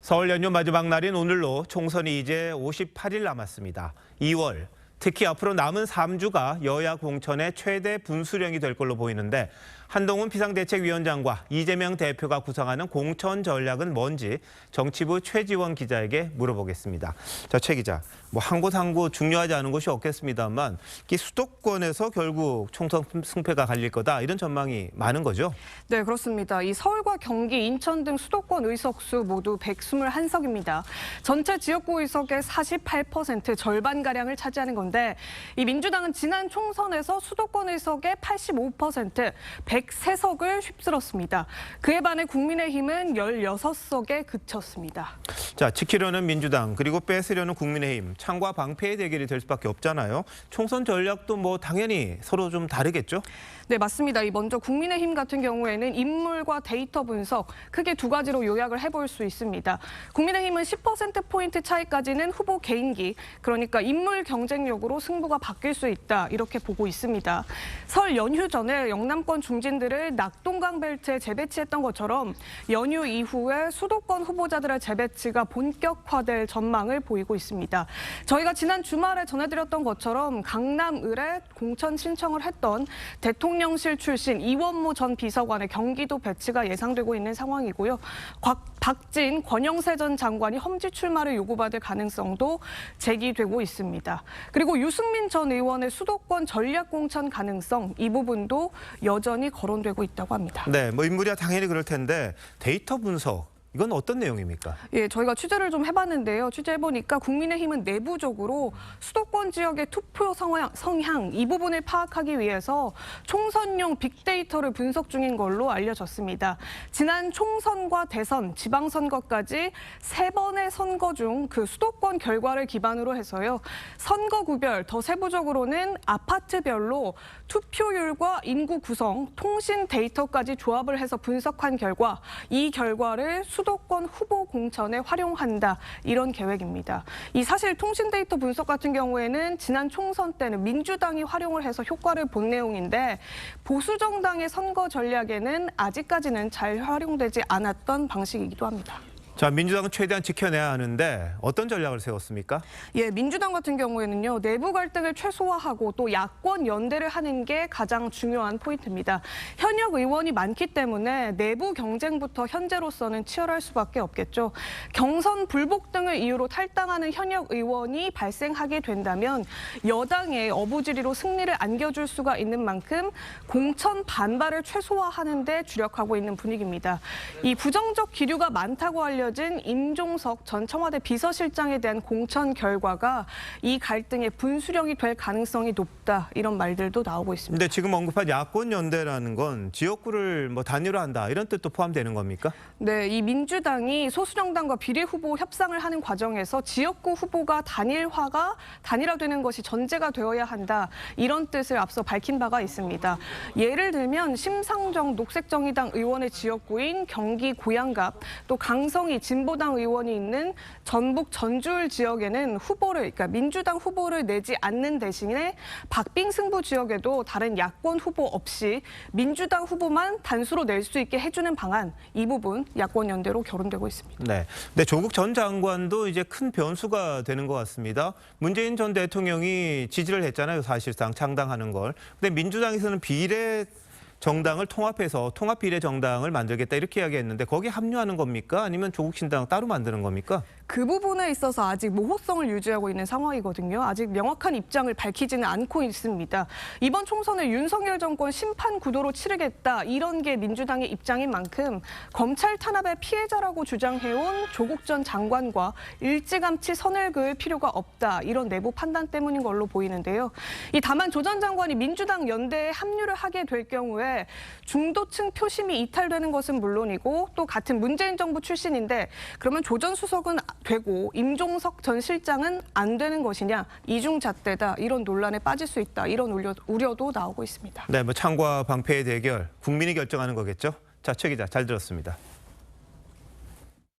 서울 연휴 마지막 날인 오늘로 총선이 이제 58일 남았습니다. 2월, 특히 앞으로 남은 3주가 여야 공천의 최대 분수령이 될 걸로 보이는데 한동훈 비상대책위원장과 이재명 대표가 구상하는 공천 전략은 뭔지 정치부 최지원 기자에게 물어보겠습니다. 자, 최 기자, 한 곳 한 곳 중요하지 않은 곳이 없겠습니다만 이 수도권에서 결국 총선 승패가 갈릴 거다 이런 전망이 많은 거죠? 네, 그렇습니다. 이 서울과 경기, 인천 등 수도권 의석수 모두 121석입니다. 전체 지역구 의석의 48% 절반가량을 차지하는 건데 이 민주당은 지난 총선에서 수도권 의석의 85%, 103석을 휩쓸었습니다. 그에 반해 국민의힘은 16석에 그쳤습니다. 자, 지키려는 민주당 그리고 뺏으려는 국민의힘 창과 방패의 대결이 될 수밖에 없잖아요. 총선 전략도 당연히 서로 좀 다르겠죠? 네, 맞습니다. 먼저 국민의힘 같은 경우에는 인물과 데이터 분석 크게 두 가지로 요약을 해볼 수 있습니다. 국민의힘은 10%포인트 차이까지는 후보 개인기, 그러니까 인물 경쟁력으로 승부가 바뀔 수 있다 이렇게 보고 있습니다. 설 연휴 전에 영남권 중진들을 낙동강 벨트에 재배치했던 것처럼 연휴 이후에 수도권 후보자들의 재배치가 본격화될 전망을 보이고 있습니다. 저희가 지난 주말에 전해드렸던 것처럼 강남을에 공천 신청을 했던 대통령실 출신 이원모 전 비서관의 경기도 배치가 예상되고 있는 상황이고요. 박진, 권영세 전 장관이 험지 출마를 요구받을 가능성도 제기되고 있습니다. 그리고 유승민 전 의원의 수도권 전략 공천 가능성, 이 부분도 여전히 거론되고 있다고 합니다. 네, 인물이야 당연히 그럴 텐데 데이터 분석. 이건 어떤 내용입니까? 예, 저희가 취재를 좀 해봤는데요. 취재해보니까 국민의힘은 내부적으로 수도권 지역의 투표 성향 이 부분을 파악하기 위해서 총선용 빅데이터를 분석 중인 걸로 알려졌습니다. 지난 총선과 대선, 지방선거까지 3번의 선거 중 그 수도권 결과를 기반으로 해서요. 선거 구별, 더 세부적으로는 아파트별로 투표율과 인구 구성, 통신 데이터까지 조합을 해서 분석한 결과 이 결과를 수도권 후보 공천에 활용한다 이런 계획입니다. 이 사실 통신 데이터 분석 같은 경우에는 지난 총선 때는 민주당이 활용을 해서 효과를 본 내용인데 보수 정당의 선거 전략에는 아직까지는 잘 활용되지 않았던 방식이기도 합니다. 자, 민주당은 최대한 지켜내야 하는데 어떤 전략을 세웠습니까? 예, 민주당 같은 경우에는요. 내부 갈등을 최소화하고 또 야권 연대를 하는 게 가장 중요한 포인트입니다. 현역 의원이 많기 때문에 내부 경쟁부터 현재로서는 치열할 수밖에 없겠죠. 경선 불복 등을 이유로 탈당하는 현역 의원이 발생하게 된다면 여당의 어부지리로 승리를 안겨줄 수가 있는 만큼 공천 반발을 최소화하는 데 주력하고 있는 분위기입니다. 이 부정적 기류가 많다고 알려진 임종석 전 청와대 비서실장에 대한 공천 결과가 이 갈등의 분수령이 될 가능성이 높다 이런 말들도 나오고 있습니다. 근데 지금 언급한 야권 연대라는 건 지역구를 단일화한다 이런 뜻도 포함되는 겁니까? 네, 이 민주당이 소수정당과 비례 후보 협상을 하는 과정에서 지역구 후보가 단일화되는 것이 전제가 되어야 한다 이런 뜻을 앞서 밝힌 바가 있습니다. 예를 들면 심상정 녹색정의당 의원의 지역구인 경기 고양갑 또 강성희 진보당 의원이 있는 전북 전주울 지역에는 그러니까 민주당 후보를 내지 않는 대신에 박빙승부 지역에도 다른 야권 후보 없이 민주당 후보만 단수로 낼 수 있게 해주는 방안, 이 부분 야권 연대로 결혼되고 있습니다. 네, 근데 조국 전 장관도 이제 큰 변수가 되는 것 같습니다. 문재인 전 대통령이 지지를 했잖아요, 사실상 창당하는 걸. 근데 민주당에서는 비례 정당을 통합해서 통합 비례 정당을 만들겠다 이렇게 이야기했는데 거기에 합류하는 겁니까? 아니면 조국 신당 따로 만드는 겁니까? 그 부분에 있어서 아직 모호성을 유지하고 있는 상황이거든요. 아직 명확한 입장을 밝히지는 않고 있습니다. 이번 총선을 윤석열 정권 심판 구도로 치르겠다 이런 게 민주당의 입장인 만큼 검찰 탄압의 피해자라고 주장해온 조국 전 장관과 일찌감치 선을 그을 필요가 없다 이런 내부 판단 때문인 걸로 보이는데요. 다만 조 전 장관이 민주당 연대에 합류를 하게 될 경우에 중도층 표심이 이탈되는 것은 물론이고 또 같은 문재인 정부 출신인데 그러면 조 전 수석은 되고 임종석 전 실장은 안 되는 것이냐 이중잣대다 이런 논란에 빠질 수 있다 이런 우려도 나오고 있습니다. 네, 창과 방패의 대결 국민이 결정하는 거겠죠. 자, 최 기자 잘 들었습니다.